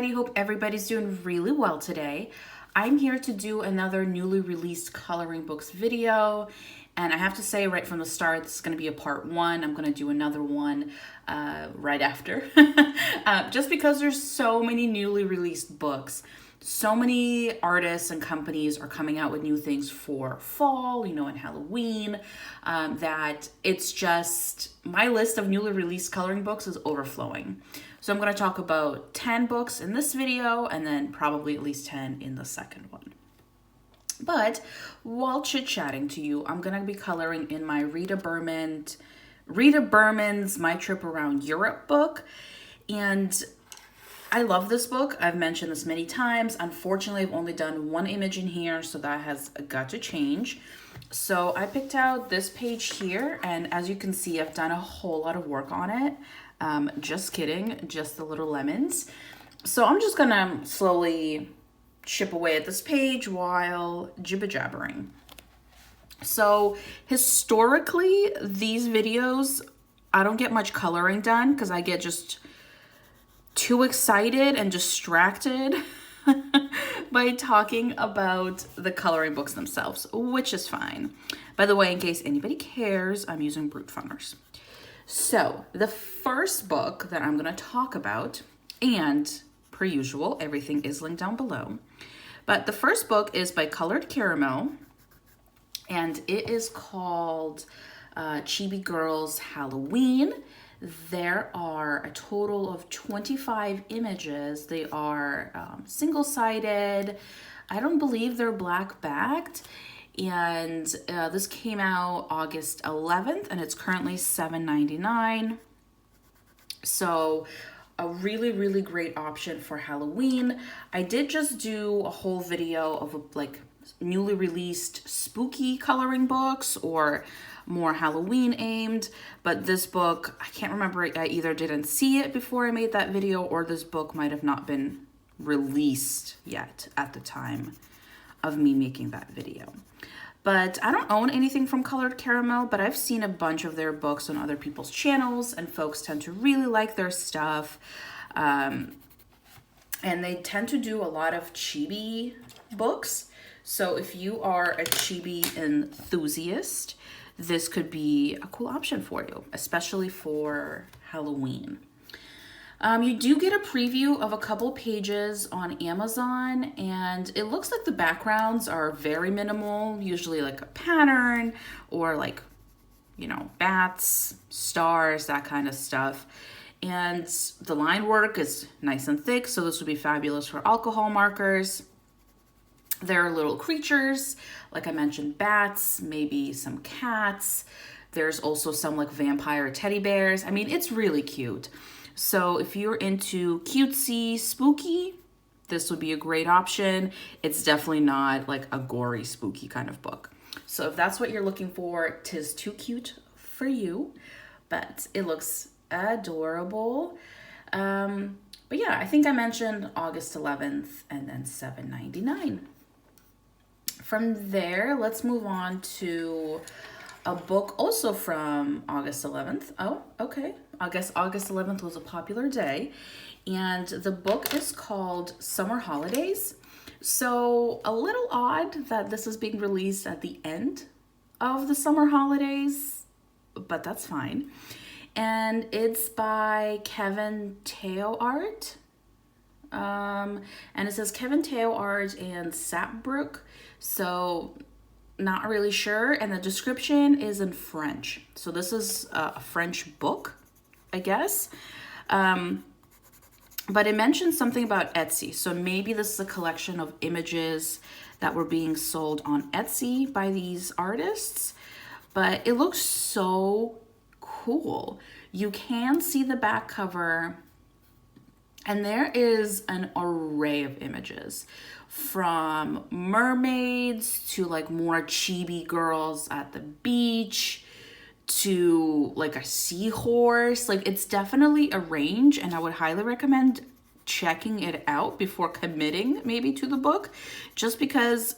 everybody. Hope everybody's doing really well today. I'm here to do another newly released coloring books video. And I have to say right from the start, this is going to be a part one. I'm going to do another one right after. Just because there's so many newly released books. So many artists and companies are coming out with new things for fall, and Halloween, that it's just, my list of newly released coloring books is overflowing. So I'm going to talk about 10 books in this video and then probably at least 10 in the second one. But while chit-chatting to you, I'm going to be coloring in my Rita Berman's My Trip Around Europe book. And I love this book. I've mentioned this many times. Unfortunately, I've only done one image in here, so that has got to change. So I picked out this page here, and as you can see, I've done a whole lot of work on it. Just kidding, just the little lemons. So I'm just gonna slowly chip away at this page while jibber-jabbering. So historically, these videos, I don't get much coloring done because I get just too excited and distracted by talking about the coloring books themselves, which is fine. By the way, in case anybody cares, I'm using Brute Funners. So the first book that I'm going to talk about, and per usual, everything is linked down below, but the first book is by Colored Caramel, and it is called Chibi Girls Halloween. There are a total of 25 images. They are single-sided. I don't believe they're black-backed. And this came out August 11th, and it's currently $7.99. So a really, really great option for Halloween. I did just do a whole video of like newly released spooky coloring books or more Halloween aimed, but this book, I can't remember, I either didn't see it before I made that video or this book might have not been released yet at the time of me making that video. But I don't own anything from Colored Caramel, but I've seen a bunch of their books on other people's channels and folks tend to really like their stuff. And they tend to do a lot of chibi books. So if you are a chibi enthusiast, this could be a cool option for you, especially for Halloween. You do get a preview of a couple pages on Amazon, and it looks like the backgrounds are very minimal, usually like a pattern or like, bats, stars, that kind of stuff. And the line work is nice and thick, so this would be fabulous for alcohol markers. There are little creatures, like I mentioned, bats, maybe some cats. There's also some like vampire teddy bears. I mean, it's really cute. So if you're into cutesy, spooky, this would be a great option. It's definitely not like a gory, spooky kind of book. So if that's what you're looking for, 'tis too cute for you, but it looks adorable. But yeah, I think I mentioned August 11th and then $7.99. From there, let's move on to a book also from August 11th. Oh, okay. I guess August 11th was a popular day. And the book is called Summer Holidays. So a little odd that this is being released at the end of the summer holidays, but that's fine. And it's by Kevin Teo Art. And it says Kevin Teo Art and Sapbrook. So not really sure. And the description is in French. So this is a French book, I guess. But it mentions something about Etsy. So maybe this is a collection of images that were being sold on Etsy by these artists. But it looks so cool. You can see the back cover, and there is an array of images from mermaids to like more chibi girls at the beach to like a seahorse. Like, it's definitely a range, and I would highly recommend checking it out before committing maybe to the book, just because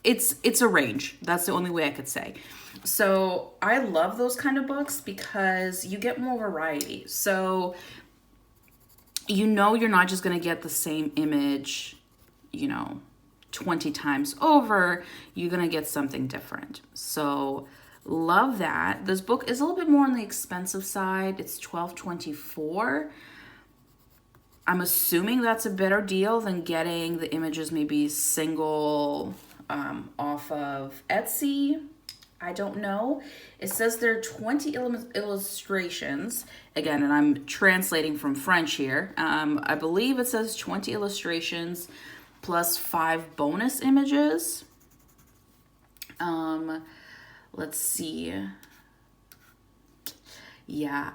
it's a range. That's the only way I could say. So I love those kind of books because you get more variety. So you know you're not just going to get the same image, 20 times over. You're going to get something different. So love that. This book is a little bit more on the expensive side. It's $12.24. I'm assuming that's a better deal than getting the images maybe single off of Etsy. I don't know. It says there are 20 illustrations. Again, and I'm translating from French here. I believe it says 20 illustrations plus 5 bonus images. Let's see. Yeah,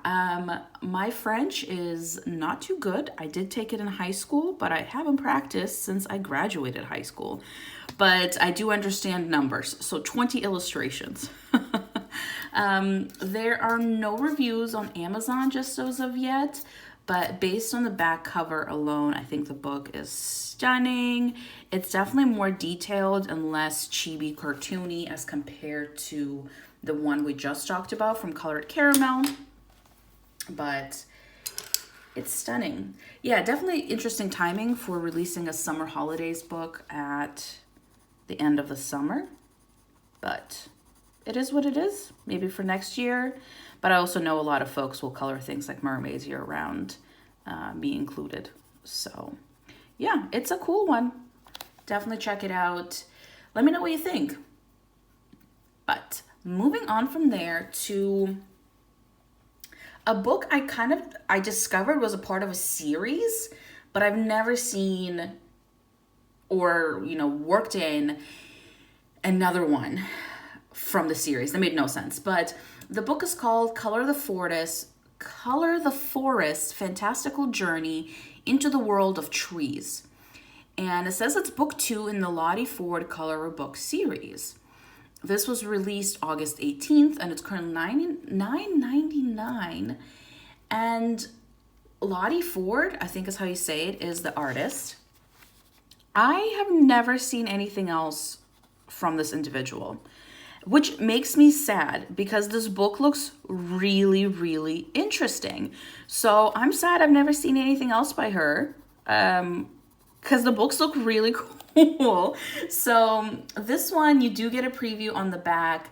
my French is not too good. I did take it in high school, but I haven't practiced since I graduated high school. But I do understand numbers, so 20 illustrations. There are no reviews on Amazon just as of yet, but based on the back cover alone, I think the book is stunning. It's definitely more detailed and less chibi cartoony as compared to the one we just talked about from Colored Caramel, but it's stunning. Yeah, definitely interesting timing for releasing a summer holidays book at the end of the summer, but it is what it is. Maybe for next year, but I also know a lot of folks will color things like mermaids year round, me included. So yeah, it's a cool one. Definitely check it out. Let me know what you think. But moving on from there to a book I discovered was a part of a series, but I've never seen or, worked in another one from the series. That made no sense. But the book is called Color the Forest, Fantastical Journey into the World of Trees. And it says it's book 2 in the Lottie Ford Color Book series. This was released August 18th, and it's currently $9.99. And Lottie Ford, I think is how you say it, is the artist. I have never seen anything else from this individual, which makes me sad because this book looks really, really interesting. So I'm sad I've never seen anything else by her, because the books look really cool. So this one, you do get a preview on the back,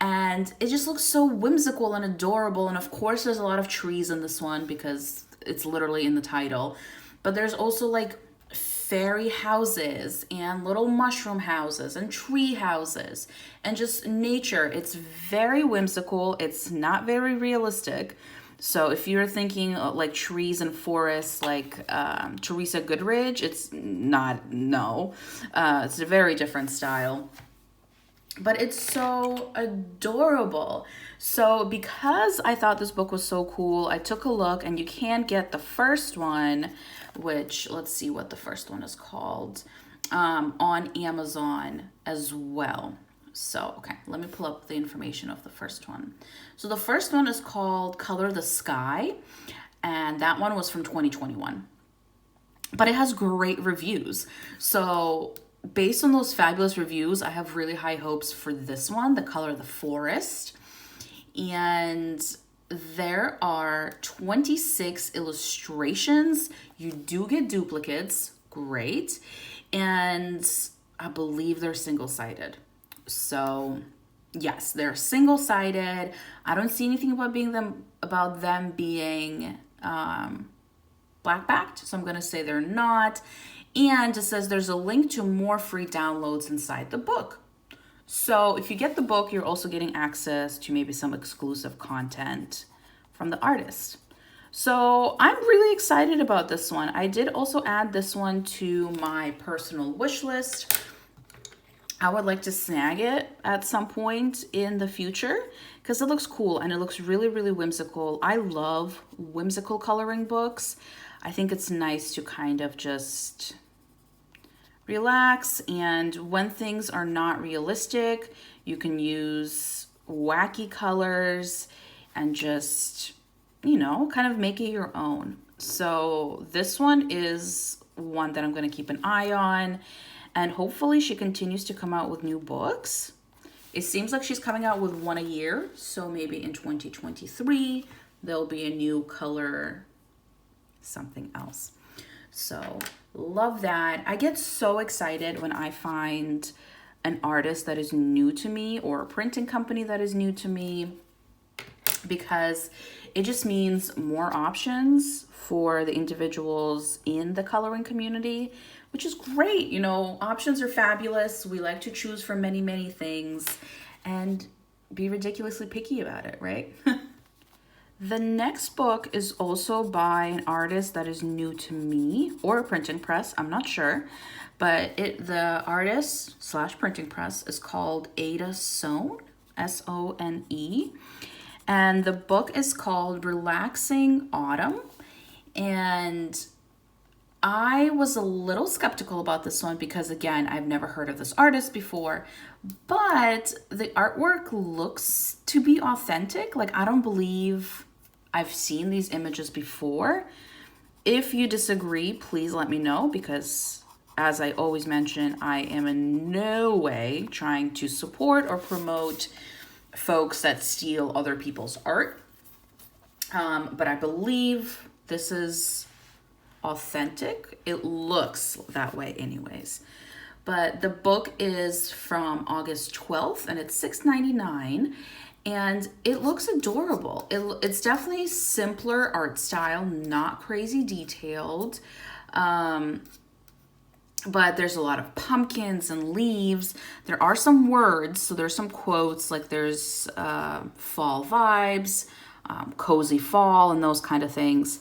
and it just looks so whimsical and adorable. And of course, there's a lot of trees in this one because it's literally in the title. But there's also like fairy houses and little mushroom houses and tree houses and just nature. It's very whimsical. It's not very realistic. So if you're thinking like trees and forests like Teresa Goodridge, it's not, no. It's a very different style. But it's so adorable. So because I thought this book was so cool, I took a look, and you can get the first one, which, let's see what the first one is called, on Amazon as well. So, okay, let me pull up the information of the first one. So the first one is called Color the Sky, and that one was from 2021. But it has great reviews. So based on those fabulous reviews, I have really high hopes for this one, The Color the Forest. And there are 26 illustrations. You do get duplicates, great. And I believe they're single-sided. So yes, they're single-sided. I don't see anything about them being black-backed, so I'm gonna say they're not. And it says there's a link to more free downloads inside the book. So if you get the book, you're also getting access to maybe some exclusive content from the artist. So I'm really excited about this one. I did also add this one to my personal wish list. I would like to snag it at some point in the future because it looks cool and it looks really, really whimsical. I love whimsical coloring books. I think it's nice to kind of just relax, and when things are not realistic, you can use wacky colors and just, kind of make it your own. So this one is one that I'm going to keep an eye on, and hopefully she continues to come out with new books. It seems like she's coming out with one a year, so maybe in 2023 there'll be a new color something else. So love that. I get so excited when I find an artist that is new to me or a printing company that is new to me, because it just means more options for the individuals in the coloring community, which is great. You know, options are fabulous. We like to choose from many, many things and be ridiculously picky about it, right? The next book is also by an artist that is new to me, or a printing press, I'm not sure. But the artist / printing press is called Ada Sone, Sone. And the book is called Relaxing Autumn. And I was a little skeptical about this one because, again, I've never heard of this artist before. But the artwork looks to be authentic. Like, I don't believe I've seen these images before. If you disagree, please let me know, because as I always mention, I am in no way trying to support or promote folks that steal other people's art. But I believe this is authentic. It looks that way anyways. But the book is from August 12th and it's $6.99. And it looks adorable. It's definitely simpler art style, not crazy detailed. But there's a lot of pumpkins and leaves. There are some words, so there's some quotes, like there's fall vibes, cozy fall, and those kind of things.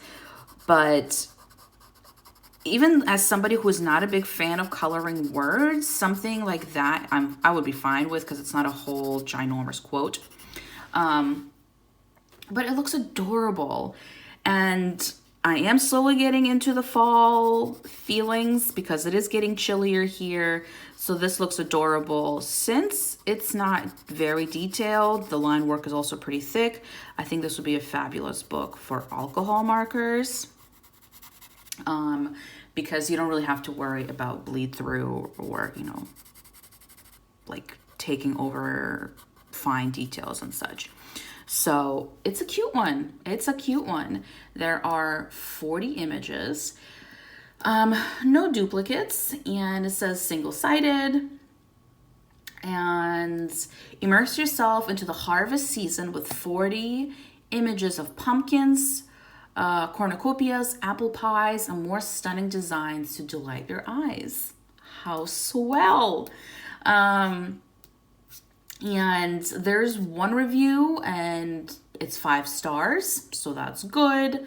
But even as somebody who is not a big fan of coloring words, something like that I would be fine with, because it's not a whole ginormous quote. But it looks adorable, and I am slowly getting into the fall feelings because it is getting chillier here. So this looks adorable. Since it's not very detailed, the line work is also pretty thick. I think this would be a fabulous book for alcohol markers, because you don't really have to worry about bleed through or, you know, like taking over fine details and such. So it's a cute one. It's a cute one. There are 40 images, no duplicates, and it says single-sided. And immerse yourself into the harvest season with 40 images of pumpkins, cornucopias, apple pies, and more stunning designs to delight your eyes. How swell! And there's one review and it's 5 stars, so that's good.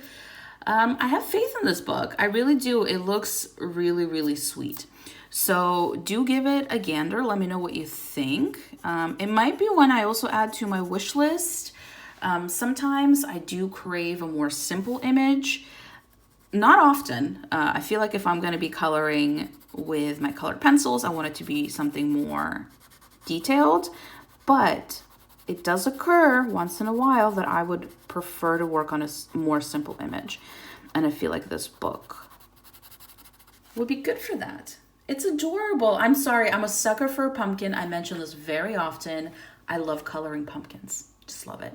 I have faith in this book. I really do. It looks really, really sweet. So do give it a gander. Let me know what you think. It might be one I also add to my wish list. Sometimes I do crave a more simple image. Not often. I feel like if I'm going to be coloring with my colored pencils, I want it to be something more detailed. But it does occur once in a while that I would prefer to work on a more simple image. And I feel like this book would be good for that. It's adorable. I'm sorry, I'm a sucker for a pumpkin. I mention this very often. I love coloring pumpkins. Just love it.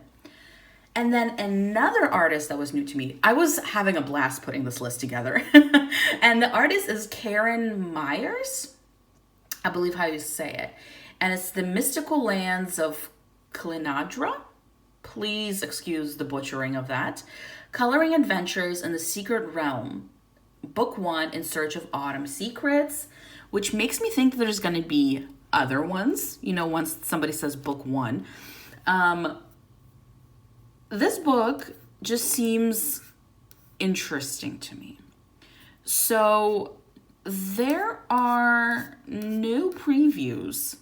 And then another artist that was new to me. I was having a blast putting this list together. And the artist is Karen Myers. I believe how you say it. And it's The Mystical Lands of Klinadra. Please excuse the butchering of that. Coloring Adventures in the Secret Realm. Book 1, In Search of Autumn Secrets. Which makes me think there's going to be other ones. You know, once somebody says book 1. This book just seems interesting to me. So there are no previews.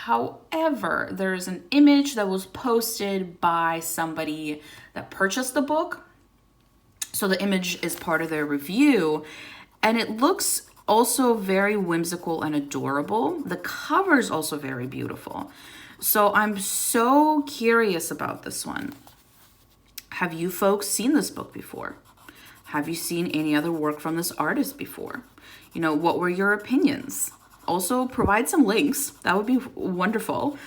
However, there's an image that was posted by somebody that purchased the book. So the image is part of their review, and it looks also very whimsical and adorable. The cover is also very beautiful. So I'm so curious about this one. Have you folks seen this book before? Have you seen any other work from this artist before? You know, what were your opinions? Also, provide some links. That would be wonderful.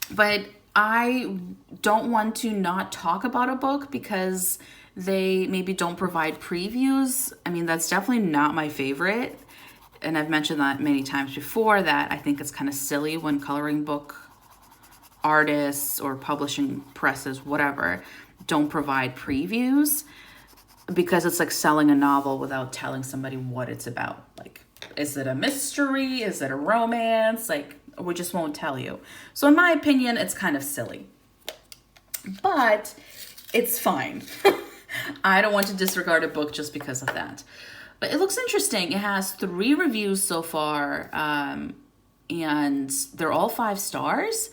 But I don't want to not talk about a book because They maybe don't provide previews. I mean, that's definitely not my favorite. And I've mentioned that many times before, that I think it's kind of silly when coloring book artists or publishing presses, whatever, don't provide previews, because it's like selling a novel without telling somebody what it's about. Like, is it a mystery? Is it a romance? Like, we just won't tell you. So in my opinion, it's kind of silly, but it's fine. I don't want to disregard a book just because of that. But it looks interesting. It has 3 reviews so far, and they're all 5 stars.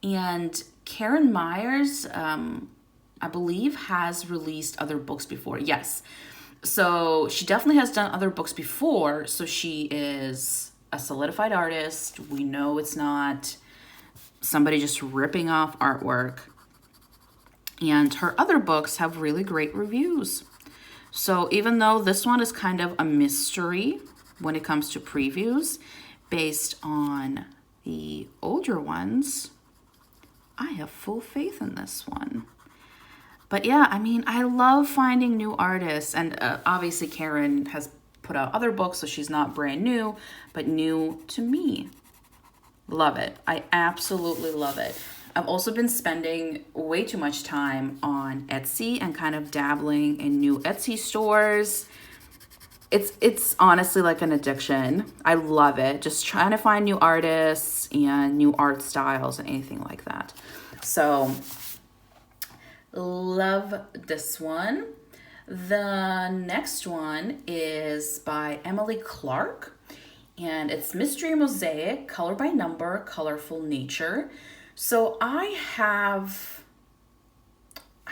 And Karen Myers, I believe, has released other books before. Yes. So she definitely has done other books before. So she is a solidified artist. We know it's not somebody just ripping off artwork. And her other books have really great reviews. So even though this one is kind of a mystery when it comes to previews, based on the older ones, I have full faith in this one. But yeah, I mean, I love finding new artists. And obviously Karen has put out other books, so she's not brand new, but new to me. Love it. I absolutely love it. I've also been spending way too much time on Etsy and kind of dabbling in new Etsy stores. It's honestly like an addiction. I love it. Just trying to find new artists and new art styles and anything like that. So, love this one. The next one is by Emily Clark, and it's Mystery Mosaic, Color by Number, Colorful Nature. So I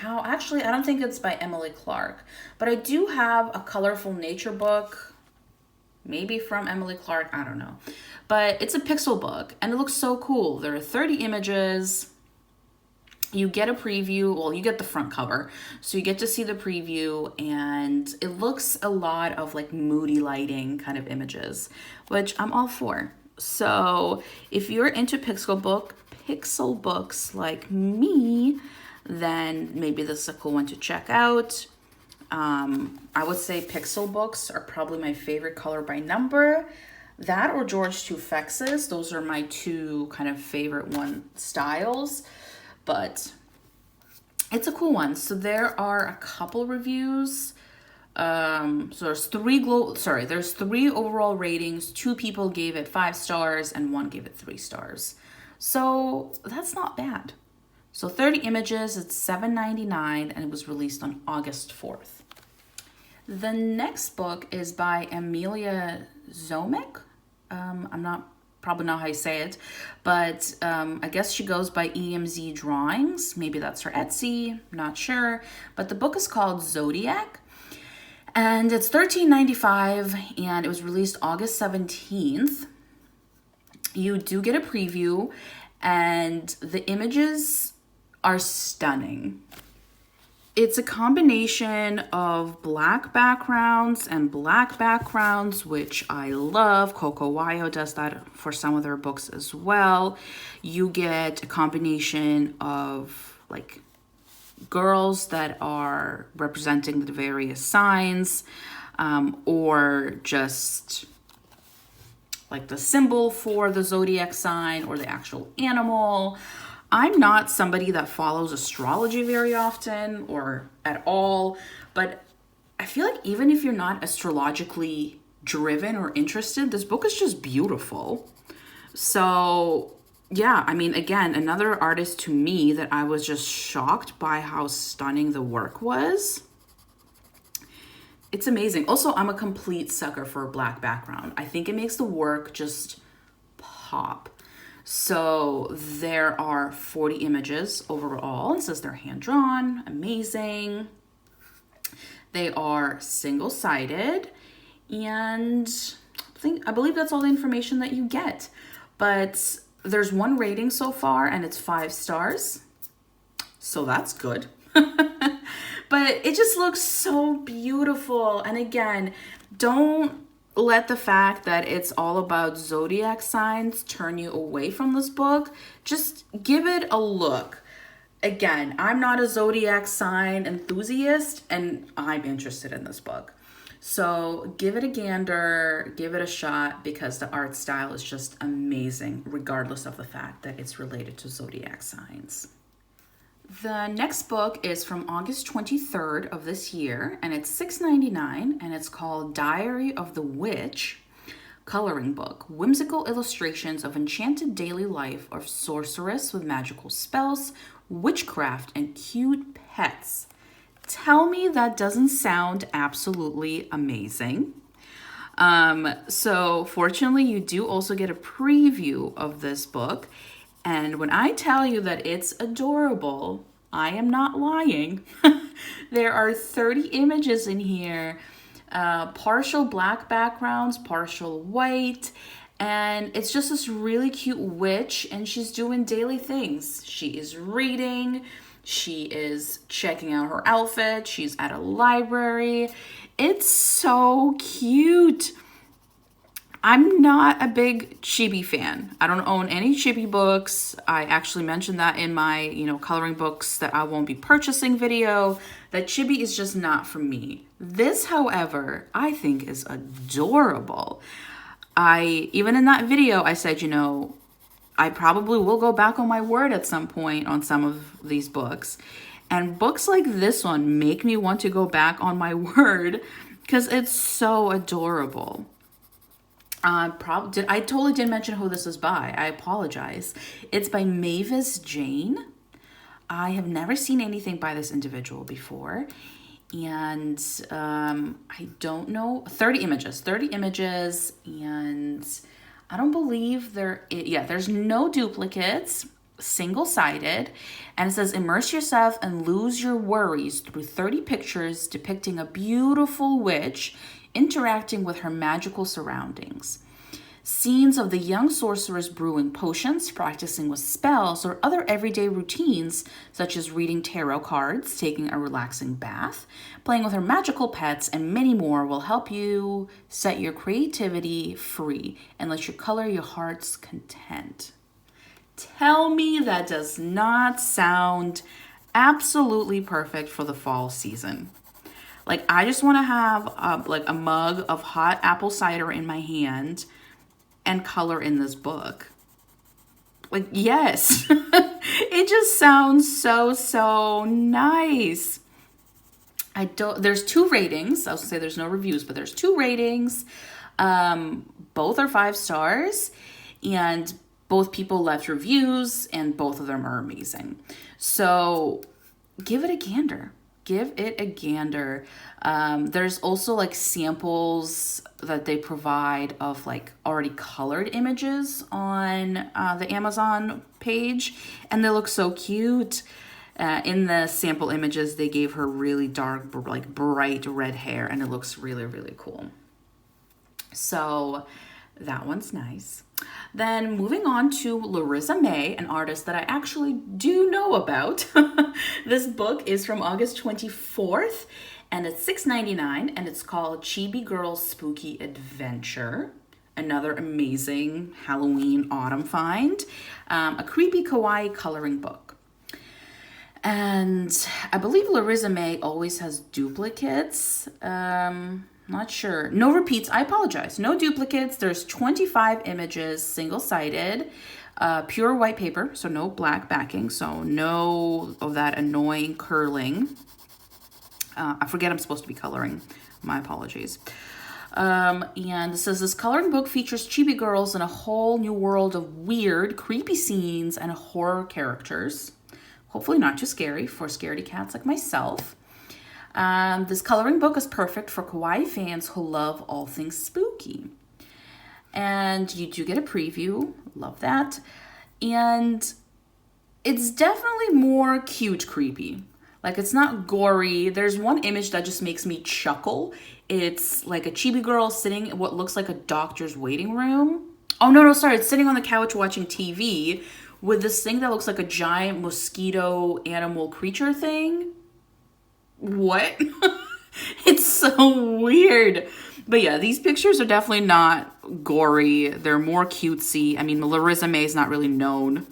don't think it's by Emily Clark, but I do have a Colorful Nature book, maybe from Emily Clark, I don't know. But it's a pixel book, and it looks so cool. There are 30 images. You get a preview, well, you get the front cover, so you get to see the preview, and it looks a lot of like moody lighting kind of images, which I'm all for. So if you're into pixel books like me, then maybe this is a cool one to check out. I would say pixel books are probably my favorite color by number. That or George Tufex's. Those are my 2 kind of favorite styles. But it's a cool one. So there are a couple reviews. So there's 3 overall ratings. 2 people gave it 5 stars and 1 gave it 3 stars. So that's not bad. So 30 images, it's $7.99, and it was released on August 4th. The next book is by Amelia Zomick. Probably not how you say it, but I guess she goes by EMZ Drawings. Maybe that's her Etsy, not sure. But the book is called Zodiac, and it's $13.95, and it was released August 17th. You do get a preview, and the images are stunning. It's a combination of black backgrounds and black backgrounds, which I love. Coco Wayo does that for some of their books as well. You get a combination of like girls that are representing the various signs, or just like the symbol for the zodiac sign or the actual animal. I'm not somebody that follows astrology very often or at all, but I feel like even if you're not astrologically driven or interested, this book is just beautiful. So yeah, I mean, again, another artist to me that I was just shocked by how stunning the work was. It's amazing. Also, I'm a complete sucker for a black background. I think it makes the work just pop. So there are 40 images overall. It says they're hand-drawn, amazing. They are single-sided, and I believe that's all the information that you get. But there's 1 rating so far, and it's 5 stars. So that's good. But it just looks so beautiful. And again, don't let the fact that it's all about zodiac signs turn you away from this book. Just give it a look. again, I'm not a Zodiac sign enthusiast, and I'm interested in this book. So give it a gander, give it a shot, because the art style is just amazing, regardless of the fact that it's related to Zodiac signs. The next book is from August 23rd of this year, and it's $6.99, and it's called Diary of the Witch coloring book. Whimsical illustrations of enchanted daily life of sorceress with magical spells, witchcraft, and cute pets. Tell me that doesn't sound absolutely amazing. So fortunately, you do also get a preview of this book. And when I tell you that it's adorable, I am not lying. There are 30 images in here, partial black backgrounds, partial white. And it's just this really cute witch, and she's doing daily things. She is reading, she is checking out her outfit, she's at a library. It's so cute. I'm not a big chibi fan. I don't own any chibi books. I actually mentioned that in my, coloring books that I won't be purchasing video, that chibi is just not for me. This, however, I think is adorable. Even in that video, I said, I probably will go back on my word at some point on some of these books. And books like this one make me want to go back on my word because it's so adorable. I totally didn't mention who this is by. I apologize. It's by Mavis Jane. I have never seen anything by this individual before. And I don't know, 30 images, and I don't believe there's no duplicates, single-sided, and it says immerse yourself and lose your worries through 30 pictures depicting a beautiful witch interacting with her magical surroundings. Scenes of the young sorceress brewing potions, practicing with spells, or other everyday routines, such as reading tarot cards, taking a relaxing bath, playing with her magical pets, and many more will help you set your creativity free and let you color your heart's content. Tell me that does not sound absolutely perfect for the fall season. Like, I just want to have a mug of hot apple cider in my hand and color in this book. Like, yes. It just sounds so nice. There's 2 ratings. I was gonna say there's no reviews, but there's 2 ratings. Both are 5 stars, and both people left reviews, and both of them are amazing. So give it a gander. There's also samples that they provide of already colored images on the Amazon page, and they look so cute. In the sample images, they gave her really dark, bright red hair, and it looks really cool. So that one's nice. Then moving on to Larissa May, an artist that I actually do know about. This book is from August 24th, and it's $6.99, and it's called Chibi Girl's Spooky Adventure. Another amazing Halloween autumn find. A creepy kawaii coloring book. And I believe Larissa May always has duplicates. Not sure. No repeats. I apologize. No duplicates. There's 25 images, single-sided, pure white paper, so no black backing, so no of that annoying curling. I forget I'm supposed to be coloring. My apologies. And it says this coloring book features chibi girls in a whole new world of weird, creepy scenes and horror characters. Hopefully not too scary for scaredy cats like myself. This coloring book is perfect for kawaii fans who love all things spooky. And you do get a preview. Love that. And it's definitely more cute creepy. It's not gory. There's one image that just makes me chuckle. It's like a chibi girl sitting in what looks like a doctor's waiting room. Oh, no, sorry. It's sitting on the couch watching TV with this thing that looks like a giant mosquito animal creature thing. What? It's so weird. But yeah, these pictures are definitely not gory. They're more cutesy. I mean, Larissa May is not really known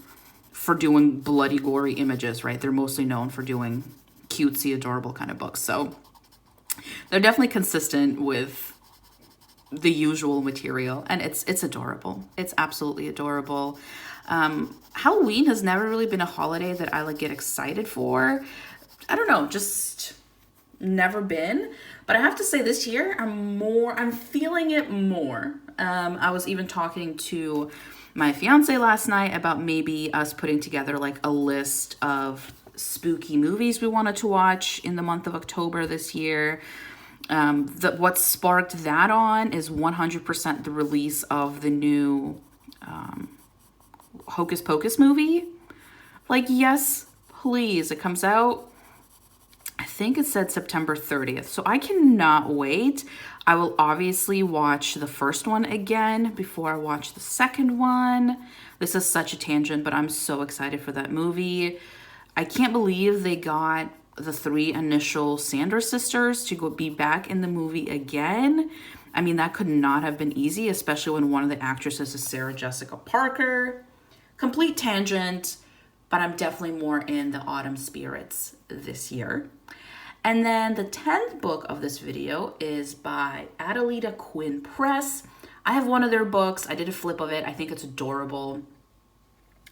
for doing bloody, gory images, right? They're mostly known for doing cutesy, adorable kind of books. So they're definitely consistent with the usual material, and it's adorable. It's absolutely adorable. Halloween has never really been a holiday that I like get excited for. I don't know, just never been. But I have to say this year I'm feeling it more. I was even talking to my fiance last night about maybe us putting together like a list of spooky movies we wanted to watch in the month of October this year. What sparked that on is 100% the release of the new Hocus Pocus movie. Like, yes, please. It comes out, I think it said September 30th. So I cannot wait. I will obviously watch the first one again before I watch the second one. This is such a tangent, but I'm so excited for that movie. I can't believe they got the 3 initial Sanders sisters to be back in the movie again. I mean, that could not have been easy, especially when one of the actresses is Sarah Jessica Parker. Complete tangent, but I'm definitely more in the autumn spirits this year. And then the 10th book of this video is by Adelita Quinn Press. I have one of their books. I did a flip of it. I think it's adorable.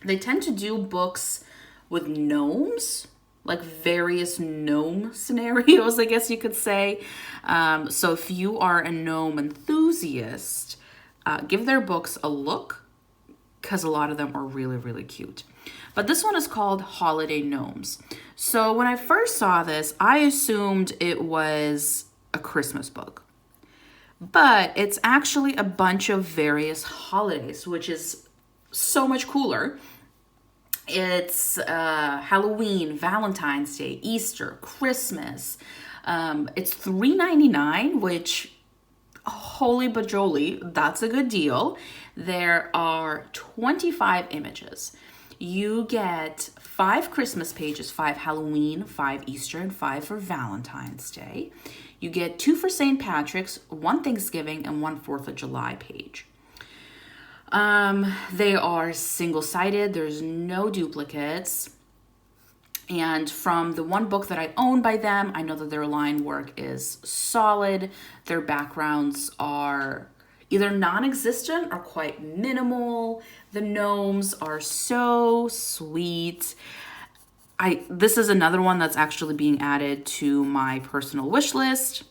They tend to do books with gnomes, like various gnome scenarios, I guess you could say. So if you are a gnome enthusiast, give their books a look, because a lot of them are really, really cute. But this one is called Holiday Gnomes. So when I first saw this, I assumed it was a Christmas book. But it's actually a bunch of various holidays, which is so much cooler. It's Halloween, Valentine's Day, Easter, Christmas. It's $3.99, which, holy bajoli, that's a good deal. There are 25 images. You get 5 Christmas pages, 5 Halloween, 5 Easter, and 5 for Valentine's Day. You get 2 for St. Patrick's, 1 Thanksgiving, and 1 4th of July page. They are single-sided. There's no duplicates. And from the one book that I own by them, I know that their line work is solid. Their backgrounds are either non-existent or quite minimal. The gnomes are so sweet. This is another one that's actually being added to my personal wish list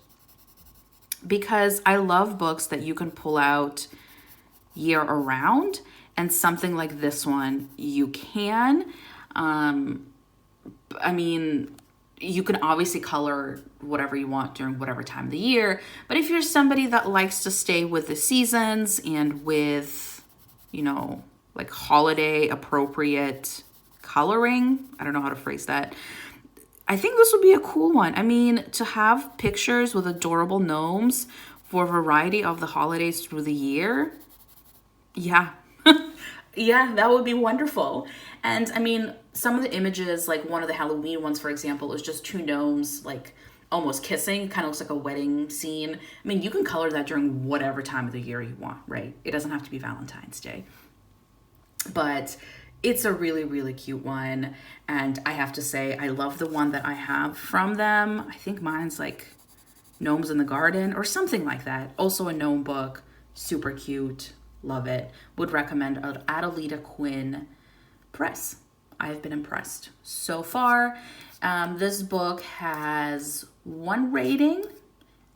because I love books that you can pull out year around, and something like this one you can. I mean, you can obviously color whatever you want during whatever time of the year, but if you're somebody that likes to stay with the seasons and with, you know, like holiday appropriate coloring, I don't know how to phrase that, I think this would be a cool one. I mean, to have pictures with adorable gnomes for a variety of the holidays through the year, yeah. Yeah, that would be wonderful. And I mean, some of the images, like one of the Halloween ones, for example, is just 2 gnomes, like almost kissing. Kind of looks like a wedding scene. I mean, you can color that during whatever time of the year you want, right? It doesn't have to be Valentine's Day. But it's a really, really cute one. And I have to say, I love the one that I have from them. I think mine's like Gnomes in the Garden or something like that. Also a gnome book. Super cute. Love it. Would recommend Adelita Quinn Press. I've been impressed so far. This book has 1 rating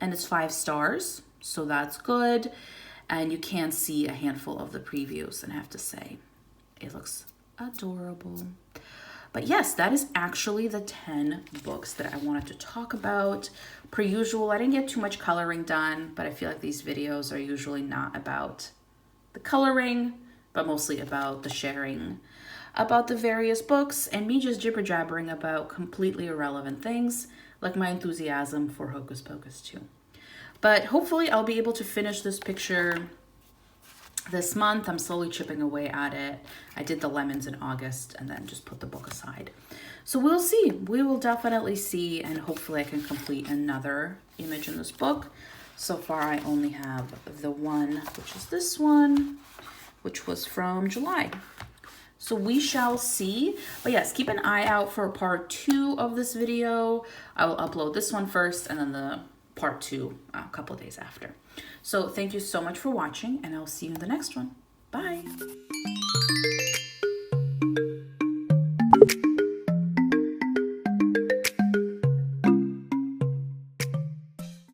and it's 5 stars, so that's good. And you can see a handful of the previews, and I have to say, it looks adorable. But yes, that is actually the 10 books that I wanted to talk about. Per usual, I didn't get too much coloring done, but I feel like these videos are usually not about the coloring, but mostly about the sharing about the various books and me just jibber-jabbering about completely irrelevant things like my enthusiasm for Hocus Pocus 2. But hopefully I'll be able to finish this picture this month. I'm slowly chipping away at it. I did the lemons in August and then just put the book aside. So we'll see. We will definitely see, and hopefully I can complete another image in this book. So far I only have the one, which is this one, which was from July. So we shall see. But yes, keep an eye out for part 2 of this video. I will upload this one first and then the part 2 a couple of days after. So thank you so much for watching, and I'll see you in the next one. Bye.